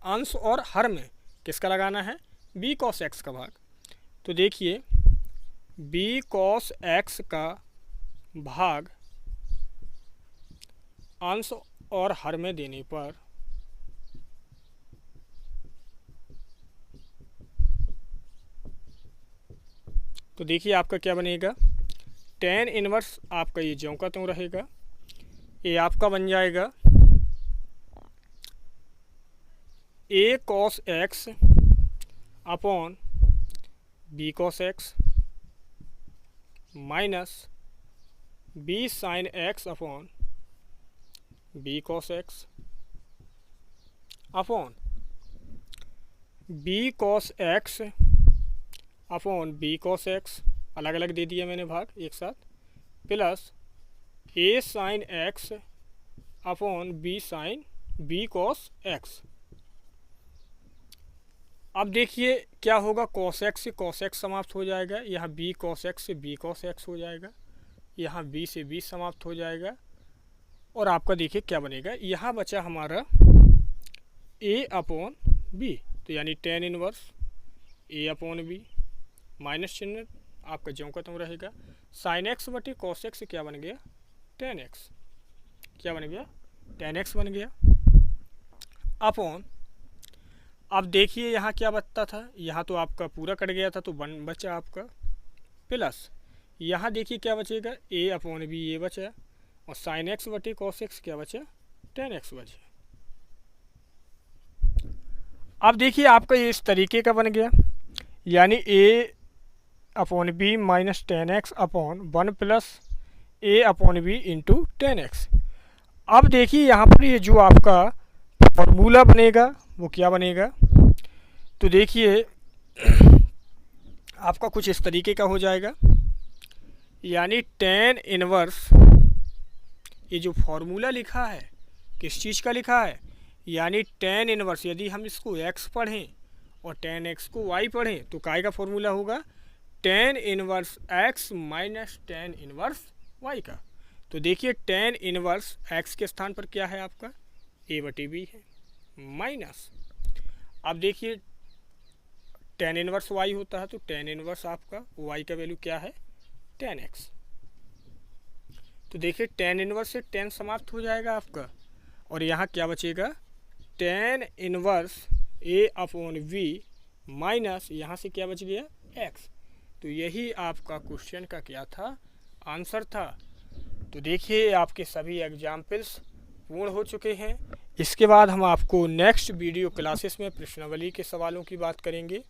अंश और हर में किसका लगाना है, b cos x का भाग। तो देखिए b cos x का भाग अंश और हर में देने पर तो देखिए आपका क्या बनेगा, tan इनवर्स आपका ये ज्यों का त्यों रहेगा। ये आपका बन जाएगा a cos x upon b cos x minus b sine x upon b cos x upon b cos x upon b cos x, अलग अलग दे दिया मैंने भाग एक साथ, plus a sine x upon b cos x। अब देखिए क्या होगा, cos x से cos x समाप्त हो जाएगा, यहाँ b cos x से b cos x हो जाएगा, यहाँ b से b समाप्त हो जाएगा। और आपका देखिए क्या बनेगा, यहाँ बचा हमारा a अपॉन b, तो यानी tan inverse a upon b minus चिन्ह आपका ज्यों का त्यों रहेगा। साइन एक्स बटे cos x से क्या बन गया, tan x, क्या बन गया, tan x बन गया। अपॉन अब देखिए यहाँ क्या बचता था, यहाँ तो आपका पूरा कट गया था तो बचा आपका, प्लस यहाँ देखिए क्या बचेगा, a अपॉन b ये बचा, और साइन एक्स बटे cos x क्या बचा, tan x बचा। अब देखिए आपका ये इस तरीके का बन गया, यानी a upon b minus tan x upon 1 plus a upon b into tan x। अब देखिए यहाँ पर ये जो आपका फॉर्मूला बनेगा वो क्या बनेगा, तो देखिए आपका कुछ इस तरीके का हो जाएगा, यानी tan इनवर्स ये जो फॉर्मूला लिखा है किस चीज़ का लिखा है, यानी tan इनवर्स यदि हम इसको x पढ़ें और tan x को y पढ़ें तो काय का फॉर्मूला होगा, tan inverse x minus tan inverse y का। तो देखिए tan इनवर्स x के स्थान पर क्या है आपका, a बटे b है, माइनस अब देखिए tan इनवर्स y होता है तो tan इनवर्स आपका y का वैल्यू क्या है, tan x। तो देखिए tan इनवर्स से tan समाप्त हो जाएगा आपका, और यहाँ क्या बचेगा, tan inverse a upon v minus यहाँ से क्या बच गया, x। तो यही आपका क्वेश्चन का क्या था, आंसर था। तो देखिए आपके सभी एग्जाम्पल्स पूर्ण हो चुके हैं। इसके बाद हम आपको नेक्स्ट वीडियो क्लासेस में प्रश्नावली के सवालों की बात करेंगे।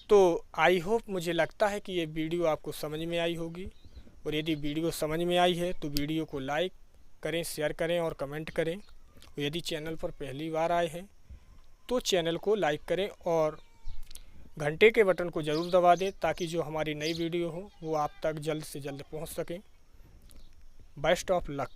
तो आई होप, मुझे लगता है कि ये वीडियो आपको समझ में आई होगी, और यदि वीडियो समझ में आई है तो वीडियो को लाइक करें, शेयर करें और कमेंट करें। यदि चैनल पर पहली बार आए हैं तो चैनल को लाइक करें और घंटे के बटन को ज़रूर दबा दें ताकि जो हमारी नई वीडियो हो वो आप तक जल्द से जल्द पहुंच सके। Best of luck.